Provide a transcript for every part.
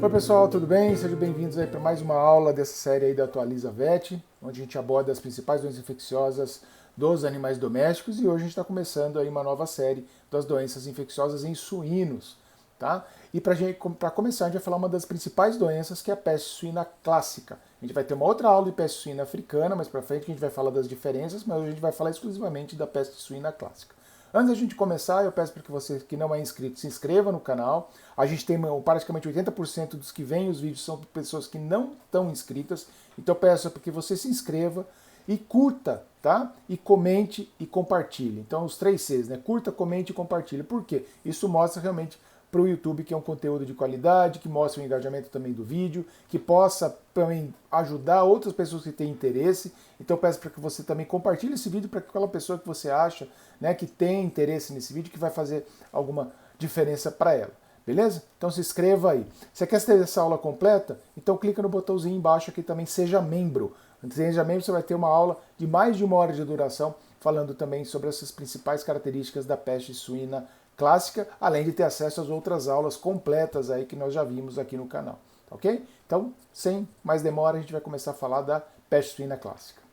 Oi pessoal, tudo bem? Sejam bem-vindos aí para mais uma aula dessa série aí da Atualiza Vet, onde a gente aborda as principais doenças infecciosas dos animais domésticos e hoje a gente está começando aí uma nova série das doenças infecciosas em suínos, tá? E para começar a gente vai falar uma das principais doenças que é a peste suína clássica. A gente vai ter uma outra aula de peste suína africana, mais para frente que a gente vai falar das diferenças, mas hoje a gente vai falar exclusivamente da peste suína clássica. Antes da gente começar, eu peço para que você que não é inscrito se inscreva no canal. A gente tem praticamente 80% dos que vêm os vídeos são pessoas que não estão inscritas. Então eu peço para que você se inscreva e curta, tá? E comente e compartilhe. Então os 3 Cs, né? Curta, comente e compartilhe. Por quê? Isso mostra realmente para o YouTube que é um conteúdo de qualidade, que mostra o engajamento também do vídeo, que possa também ajudar outras pessoas que têm interesse. Então eu peço para que você também compartilhe esse vídeo para aquela pessoa que você acha, né, que tem interesse nesse vídeo, que vai fazer alguma diferença para ela. Beleza? Então se inscreva aí. Você quer ter essa aula completa? Então clica no botãozinho embaixo aqui também, seja membro. Seja membro, você vai ter uma aula de mais de 1 hora de duração, falando também sobre essas principais características da peste suína clássica, além de ter acesso às outras aulas completas aí que nós já vimos aqui no canal, ok? Então, sem mais demora, a gente vai começar a falar da peste suína clássica.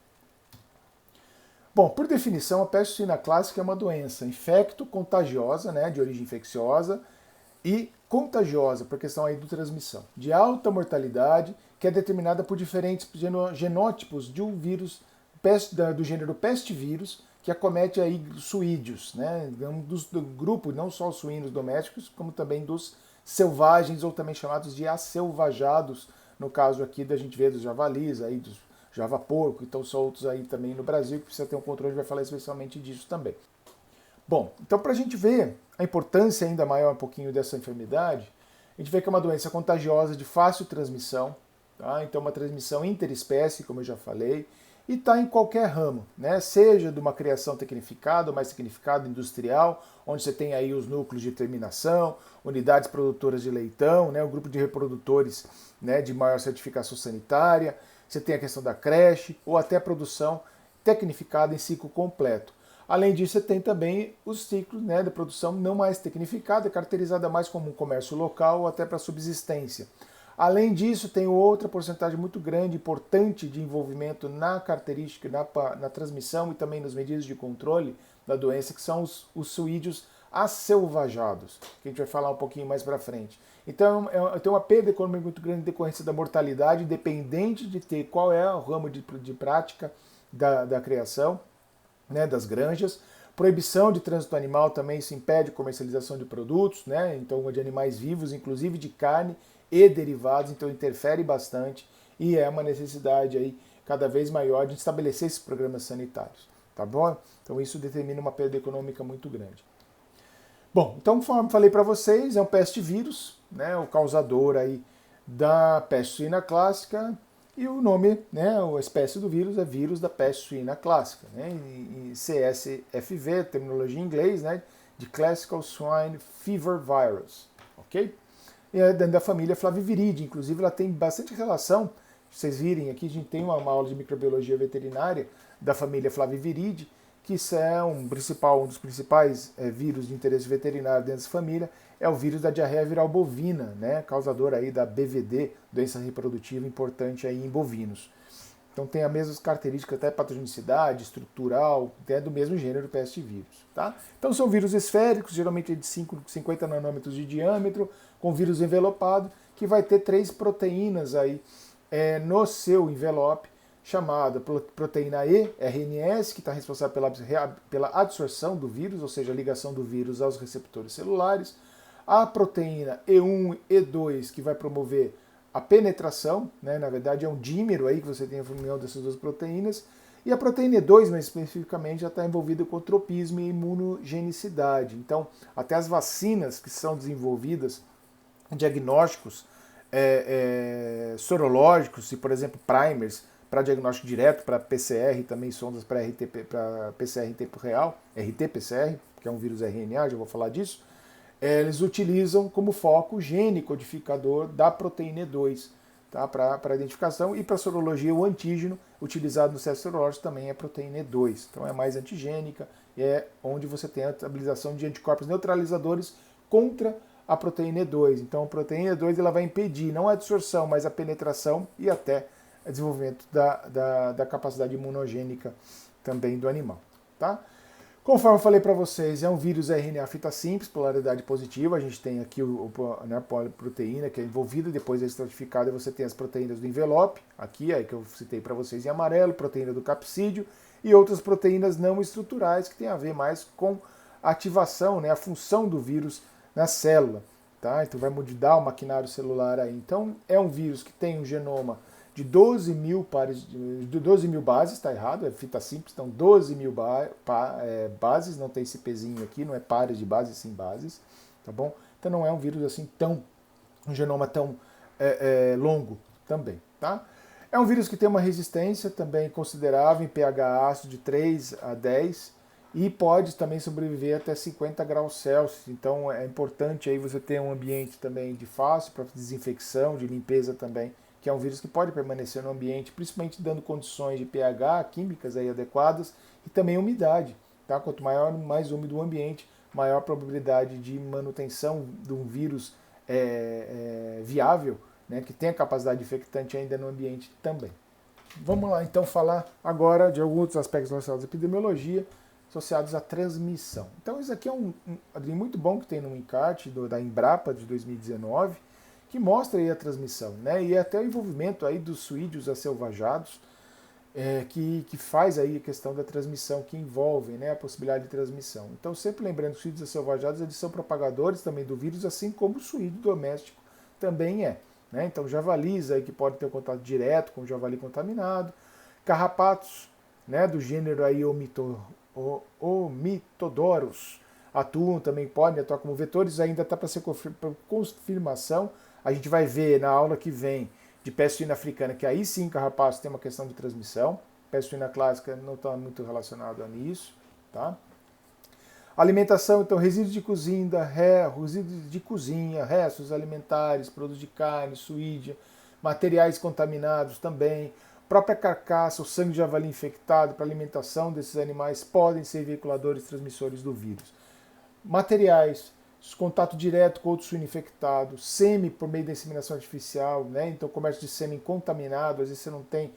Bom, por definição, a peste suína clássica é uma doença infecto-contagiosa, né, de origem infecciosa e contagiosa, por questão aí de transmissão, de alta mortalidade, que é determinada por diferentes genótipos de um vírus do gênero pestivírus, que acomete aí suídeos, né? Do grupo, não só os suínos domésticos, como também dos selvagens, ou também chamados de acelvajados, no caso aqui da gente ver dos javalis, aí dos java-porco, que estão soltos aí também no Brasil, que precisa ter um controle, a gente vai falar especialmente disso também. Bom, então para a gente ver a importância ainda maior um pouquinho dessa enfermidade, a gente vê que é uma doença contagiosa de fácil transmissão, tá? Então uma transmissão interespécie, como eu já falei, e está em qualquer ramo, né? Seja de uma criação tecnificada ou mais tecnificada industrial, onde você tem aí os núcleos de terminação, unidades produtoras de leitão, né? O grupo de reprodutores, né, de maior certificação sanitária, você tem a questão da creche ou até a produção tecnificada em ciclo completo. Além disso, você tem também os ciclos, né, da produção não mais tecnificada, caracterizada mais como um comércio local ou até para subsistência. Além disso, tem outra porcentagem muito grande, importante de envolvimento na característica, na transmissão e também nas medidas de controle da doença, que são os suídeos acelvajados, que a gente vai falar um pouquinho mais para frente. Então, tem uma perda econômica muito grande em decorrência da mortalidade, independente de ter qual é o ramo de prática da criação, né, das granjas. Proibição de trânsito animal também, isso impede a comercialização de produtos, né, então de animais vivos, inclusive de carne e derivados, então interfere bastante e é uma necessidade aí cada vez maior de estabelecer esses programas sanitários, tá bom? Então isso determina uma perda econômica muito grande. Bom, então conforme falei para vocês, é um pestivírus, né, o causador aí da peste suína clássica, e o nome, né, a espécie do vírus é vírus da peste suína clássica, né, e CSFV, terminologia em inglês, né, de Classical Swine Fever Virus, ok? E é dentro da família Flaviviridae, inclusive ela tem bastante relação, vocês virem aqui, a gente tem uma aula de microbiologia veterinária da família Flaviviridae, que isso é um dos principais vírus de interesse veterinário dentro dessa família, é o vírus da diarreia viral bovina, né, causador aí da BVD, doença reprodutiva importante aí em bovinos. Então tem as mesmas características, até patogenicidade, estrutural, até do mesmo gênero peste vírus. Tá? Então são vírus esféricos, geralmente de 50 nanômetros de diâmetro, com vírus envelopado, que vai ter 3 proteínas aí no seu envelope, chamada proteína E, RNS, que está responsável pela absorção do vírus, ou seja, a ligação do vírus aos receptores celulares, a proteína E1 e E2, que vai promover a penetração, né? Na verdade é um dímero aí que você tem a união dessas 2 proteínas, e a proteína E2, mais especificamente, já está envolvida com tropismo e imunogenicidade. Então, até as vacinas que são desenvolvidas, diagnósticos sorológicos, e por exemplo, primers, para diagnóstico direto, para PCR, também sondas para PCR em tempo real, RT-PCR, que é um vírus RNA, já vou falar disso, eles utilizam como foco o gene codificador da proteína E2, tá, para identificação, e para sorologia o antígeno utilizado no teste sorológico também é a proteína E2, então é mais antigênica, é onde você tem a estabilização de anticorpos neutralizadores contra a proteína E2. Então a proteína E2 ela vai impedir não a absorção, mas a penetração e até o desenvolvimento da capacidade imunogênica também do animal. Tá? Conforme eu falei para vocês, é um vírus RNA fita simples, polaridade positiva. A gente tem aqui a poliproteína que é envolvida, depois é estratificada, e você tem as proteínas do envelope, aqui que eu citei para vocês em amarelo, proteína do capsídeo, e outras proteínas não estruturais que tem a ver mais com a ativação, né, a função do vírus na célula. Tá? Então vai mudar o maquinário celular aí. Então é um vírus que tem um genoma de 12 mil bases, está errado, é fita simples, então 12 mil bases, não tem esse pezinho aqui, não é pares de bases, sim bases, tá bom? Então não é um vírus assim um genoma tão longo também, tá? É um vírus que tem uma resistência também considerável em pH ácido de 3 a 10 e pode também sobreviver até 50 graus Celsius, então é importante aí você ter um ambiente também de fácil para desinfecção, de limpeza também, que é um vírus que pode permanecer no ambiente, principalmente dando condições de pH químicas aí adequadas e também umidade. Tá? Quanto mais úmido o ambiente, maior a probabilidade de manutenção de um vírus viável, né, que tenha capacidade infectante ainda no ambiente também. Vamos lá então falar agora de alguns aspectos relacionados à epidemiologia, associados à transmissão. Então isso aqui é um quadrinho muito bom que tem no encarte da Embrapa de 2019, que mostra aí a transmissão, né? E até o envolvimento aí dos suídeos acelvajados, que faz aí a questão da transmissão, que envolve, né, a possibilidade de transmissão. Então, sempre lembrando que os suídeos acelvajados eles são propagadores também do vírus, assim como o suídeo doméstico também é. Né? Então, javalis aí que pode ter um contato direto com o javali contaminado, carrapatos, né, do gênero aí Omitodorus atuam, também podem atuar como vetores, ainda está para ser confirmação. A gente vai ver na aula que vem de peste suína africana, que aí sim carrapato tem uma questão de transmissão. Peste suína clássica não está muito relacionado a nisso. Tá? Alimentação, então, resíduos de cozinha, restos alimentares, produtos de carne, suídia, materiais contaminados também, própria carcaça, o sangue de javali infectado para alimentação desses animais podem ser veiculadores transmissores do vírus. Materiais, contato direto com outro suíno infectado, sêmen por meio da inseminação artificial, né? Então comércio de sêmen contaminado, às vezes você não tem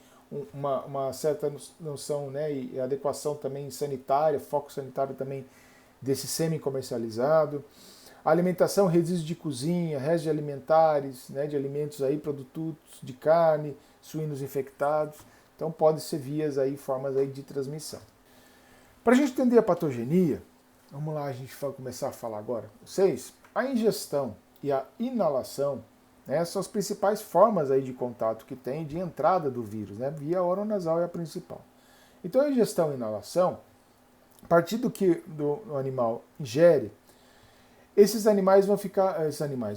uma certa noção, né, e adequação também sanitária, foco sanitário também desse sêmen comercializado. Alimentação, resíduos de cozinha, restos alimentares, né, de alimentos aí, produtos de carne, suínos infectados. Então podem ser vias aí, formas aí de transmissão. Para a gente entender a patogenia, vamos lá, a gente vai começar a falar agora. Vocês, a ingestão e a inalação, né, são as principais formas aí de contato que tem de entrada do vírus, né? Via oronasal é a principal. Então a ingestão e inalação, a partir do que o animal ingere, esses animais vão ficar,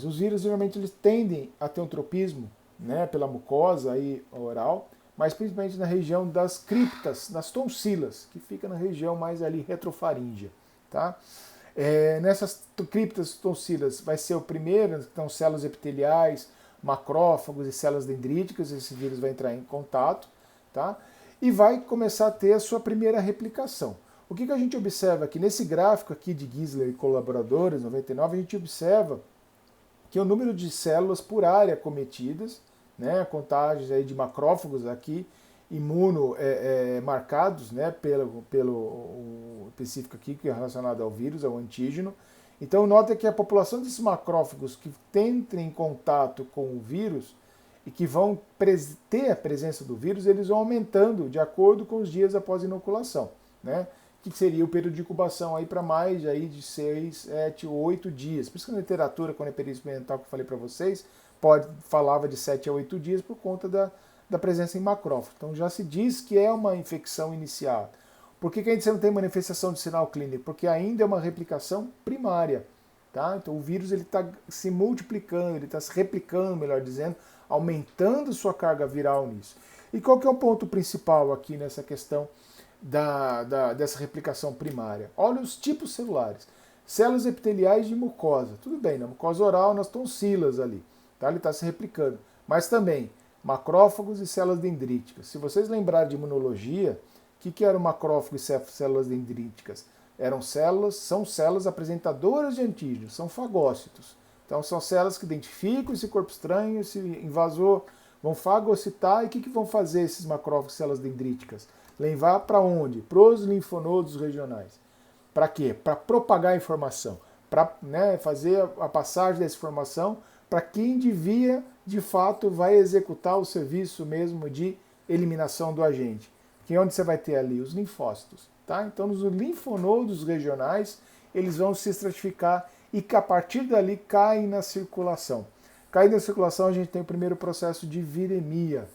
os vírus geralmente eles tendem a ter um tropismo, né, pela mucosa aí, oral, mas principalmente na região das criptas, das tonsilas, que fica na região mais ali retrofaríngea. Tá? Nessas criptas tonsilas vai ser o primeiro, então células epiteliais, macrófagos e células dendríticas, esse vírus vai entrar em contato, tá? E vai começar a ter a sua primeira replicação. O que a gente observa aqui? Nesse gráfico aqui de Gisler e colaboradores, 99, a gente observa que o número de células por área cometidas, né, contagens aí de macrófagos aqui, marcados, né, pelo específico aqui, que é relacionado ao vírus, ao antígeno. Então nota que a população desses macrófagos que entrem em contato com o vírus e que vão ter a presença do vírus, eles vão aumentando de acordo com os dias após a inoculação, né? Que seria o período de incubação aí para mais aí de 6, 7, 8 dias. Por isso que na literatura, quando é período experimental que eu falei para vocês, falava de 7 a 8 dias por conta da presença em macrófago. Então já se diz que é uma infecção inicial. Por que a gente não tem manifestação de sinal clínico? Porque ainda é uma replicação primária. Tá? Então o vírus está se multiplicando, ele está se replicando, melhor dizendo, aumentando sua carga viral nisso. E qual que é o ponto principal aqui nessa questão dessa replicação primária? Olha os tipos celulares. Células epiteliais de mucosa. Tudo bem, na mucosa oral, nas tonsilas ali. Tá? Ele está se replicando. Mas também macrófagos e células dendríticas. Se vocês lembrarem de imunologia, o que eram macrófagos e células dendríticas? São células apresentadoras de antígenos, são fagócitos. Então são células que identificam esse corpo estranho, esse invasor, vão fagocitar e o que vão fazer esses macrófagos, células dendríticas? Levar para onde? Para os linfonodos regionais. Para quê? Para propagar a informação, para, né, fazer a passagem dessa informação para quem devia, de fato, vai executar o serviço mesmo de eliminação do agente. Que é onde você vai ter ali os linfócitos. Tá? Então, nos linfonodos regionais, eles vão se estratificar e que a partir dali caem na circulação. Caindo na circulação, a gente tem o primeiro processo de viremia,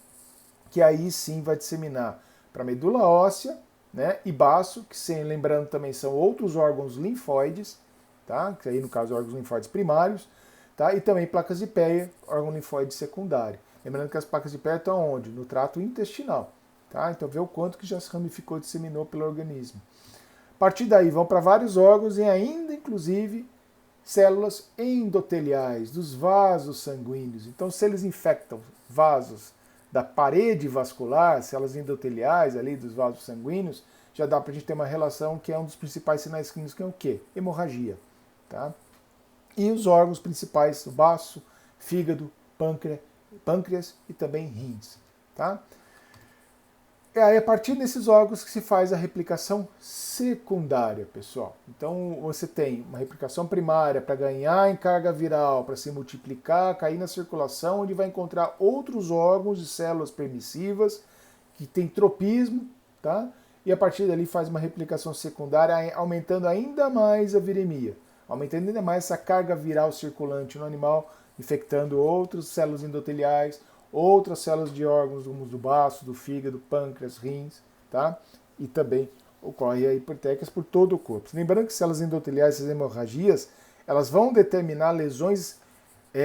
que aí sim vai disseminar para a medula óssea, né, e baço, que lembrando também são outros órgãos linfóides, tá? Que aí no caso órgãos linfóides primários, tá? E também placas de Peyer, órgão linfóide secundário. Lembrando que as placas de Peyer estão onde? No trato intestinal, tá? Então vê o quanto que já se ramificou e disseminou pelo organismo. A partir daí vão para vários órgãos e ainda inclusive células endoteliais dos vasos sanguíneos. Então se eles infectam vasos da parede vascular, células endoteliais ali dos vasos sanguíneos, já dá para a gente ter uma relação que é um dos principais sinais clínicos, que é o quê? Hemorragia. Tá? E os órgãos principais, o baço, fígado, pâncreas e também rins. Tá? E aí, a partir desses órgãos que se faz a replicação secundária, pessoal. Então, você tem uma replicação primária para ganhar em carga viral, para se multiplicar, cair na circulação, onde vai encontrar outros órgãos e células permissivas, que tem tropismo, tá? E a partir dali faz uma replicação secundária, aumentando ainda mais a viremia, aumentando ainda mais essa carga viral circulante no animal, infectando outras células endoteliais, outras células de órgãos, como do baço, do fígado, pâncreas, rins, tá? E também ocorre a hipertecas por todo o corpo. Lembrando que células endoteliais, essas hemorragias, elas vão determinar lesões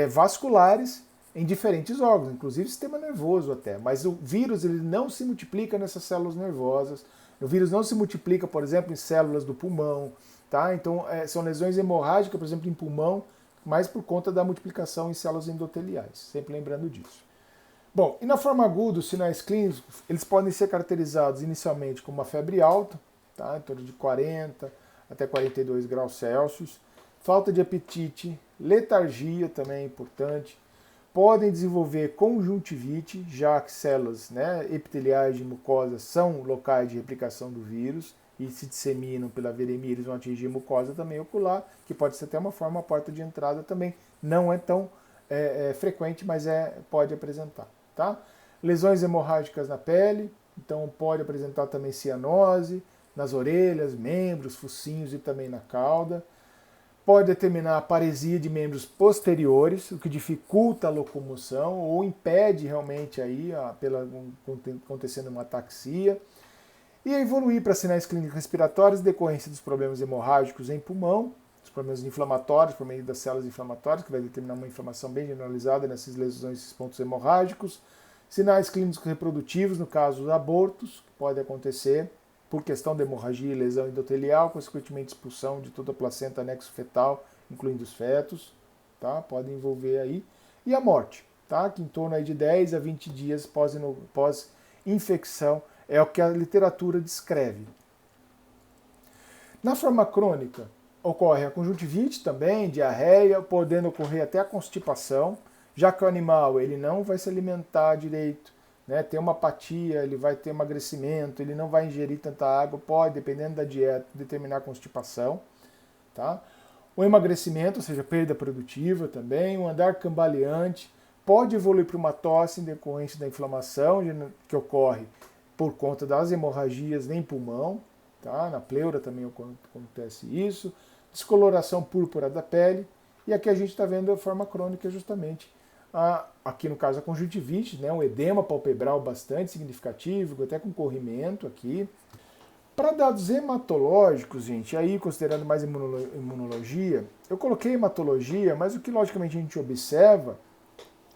vasculares em diferentes órgãos, inclusive sistema nervoso até. Mas o vírus ele não se multiplica nessas células nervosas. O vírus não se multiplica, por exemplo, em células do pulmão, tá? Então são lesões hemorrágicas, por exemplo, em pulmão, mas por conta da multiplicação em células endoteliais. Sempre lembrando disso. Bom, e na forma aguda, os sinais clínicos, eles podem ser caracterizados inicialmente como uma febre alta, tá? Em torno de 40 até 42 graus Celsius, falta de apetite, letargia também é importante, podem desenvolver conjuntivite, já que células, né, epiteliais de mucosa são locais de replicação do vírus e se disseminam pela viremia, eles vão atingir mucosa também ocular, que pode ser até uma porta de entrada também, não é tão frequente, mas pode apresentar. Tá? Lesões hemorrágicas na pele, então pode apresentar também cianose nas orelhas, membros, focinhos e também na cauda. Pode determinar a paresia de membros posteriores, o que dificulta a locomoção ou impede realmente aí acontecendo uma ataxia. E evoluir para sinais clínicos respiratórios, decorrência dos problemas hemorrágicos em pulmão, os problemas inflamatórios, por meio das células inflamatórias, que vai determinar uma inflamação bem generalizada nessas lesões, esses pontos hemorrágicos. Sinais clínicos reprodutivos, no caso abortos, que pode acontecer por questão de hemorragia e lesão endotelial, consequentemente expulsão de toda a placenta anexo-fetal, incluindo os fetos, tá? Pode envolver aí. E a morte, tá? Que em torno aí de 10 a 20 dias pós-infecção é o que a literatura descreve. Na forma crônica, ocorre a conjuntivite também, diarreia, podendo ocorrer até a constipação, já que o animal ele não vai se alimentar direito, né, tem uma apatia, ele vai ter emagrecimento, ele não vai ingerir tanta água, pode, dependendo da dieta, determinar a constipação. Tá? O emagrecimento, ou seja, perda produtiva também, o andar cambaleante, pode evoluir para uma tosse em decorrência da inflamação que ocorre por conta das hemorragias em pulmão, tá? Na pleura também acontece isso, descoloração púrpura da pele, e aqui a gente está vendo a forma crônica justamente, aqui no caso a conjuntivite, né? Um edema palpebral bastante significativo, até com corrimento aqui. Para dados hematológicos, gente, aí considerando mais imunologia, eu coloquei hematologia, mas o que logicamente a gente observa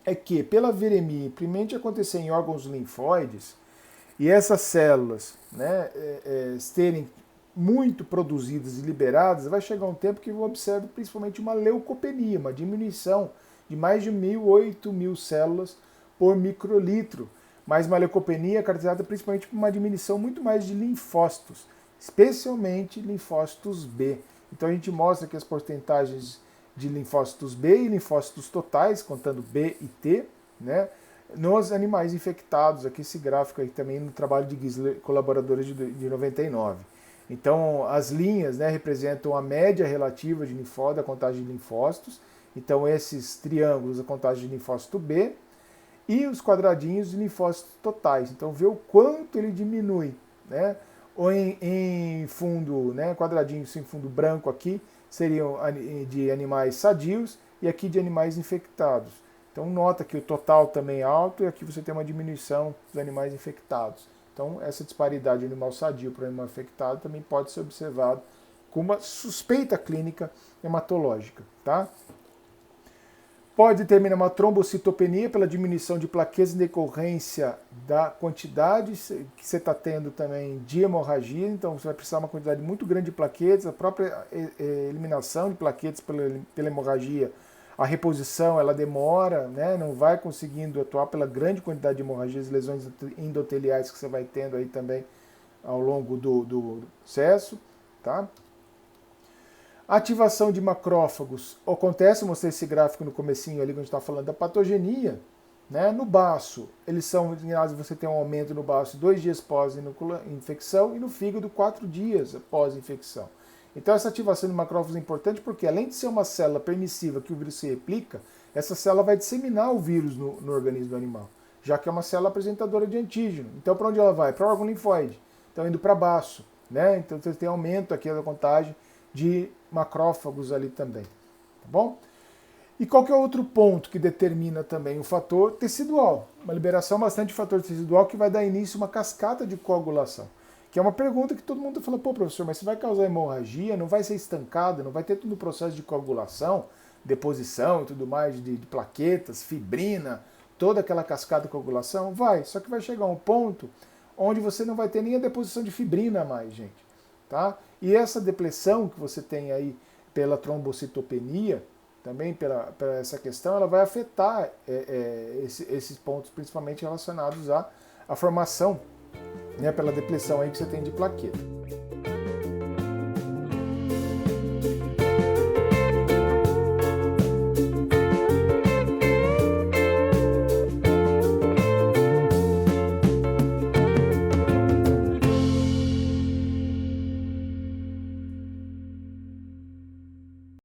é que pela viremia, primeiramente acontecer em órgãos linfóides, e essas células, né, terem muito produzidas e liberadas, vai chegar um tempo que eu observo principalmente uma leucopenia, uma diminuição de mais de 8.000 células por microlitro, mas uma leucopenia caracterizada principalmente por uma diminuição muito mais de linfócitos, especialmente linfócitos B. Então a gente mostra que as porcentagens de linfócitos B e linfócitos totais, contando B e T, né, nos animais infectados. Aqui esse gráfico aí também no trabalho de Gisler, colaboradores de 99. Então, as linhas, né, representam a média relativa de linfócitos, da contagem de linfócitos. Então, esses triângulos, a contagem de linfócito B, e os quadradinhos de linfócitos totais. Então, vê o quanto ele diminui, né? Ou em fundo, né, quadradinhos em fundo branco aqui, seriam de animais sadios e aqui de animais infectados. Então, nota que o total também é alto e aqui você tem uma diminuição dos animais infectados. Então, essa disparidade de animal sadio para o animal infectado também pode ser observado com uma suspeita clínica hematológica, tá? Pode determinar uma trombocitopenia pela diminuição de plaquetas em decorrência da quantidade que você está tendo também de hemorragia. Então você vai precisar de uma quantidade muito grande de plaquetas, a própria eliminação de plaquetas pela hemorragia, a reposição ela demora, né? Não vai conseguindo atuar pela grande quantidade de hemorragias e lesões endoteliais que você vai tendo aí também ao longo do processo, tá? Ativação de macrófagos acontece, eu mostrei esse gráfico no comecinho ali, quando a gente está falando da patogenia, né? No baço, eles são, você tem um aumento no baço 2 dias pós-infecção e no fígado 4 dias pós-infecção. Então essa ativação de macrófagos é importante porque além de ser uma célula permissiva que o vírus se replica, essa célula vai disseminar o vírus no organismo do animal, já que é uma célula apresentadora de antígeno. Então para onde ela vai? Para o órgão linfóide. Então indo para baixo, né? Então você tem aumento aqui da contagem de macrófagos ali também, tá bom? E qual que é outro ponto que determina também o fator tecidual? Uma liberação bastante de fator tecidual que vai dar início a uma cascata de coagulação. Que é uma pergunta que todo mundo fala, pô, professor, mas você vai causar hemorragia, não vai ser estancada, não vai ter todo o processo de coagulação, deposição e tudo mais de plaquetas, fibrina, toda aquela cascata de coagulação? Vai, só que vai chegar um ponto onde você não vai ter nem a deposição de fibrina mais, gente. Tá? E essa depressão que você tem aí pela trombocitopenia, também pela essa questão, ela vai afetar esses pontos, principalmente relacionados à formação, né, pela depressão aí que você tem de plaqueta.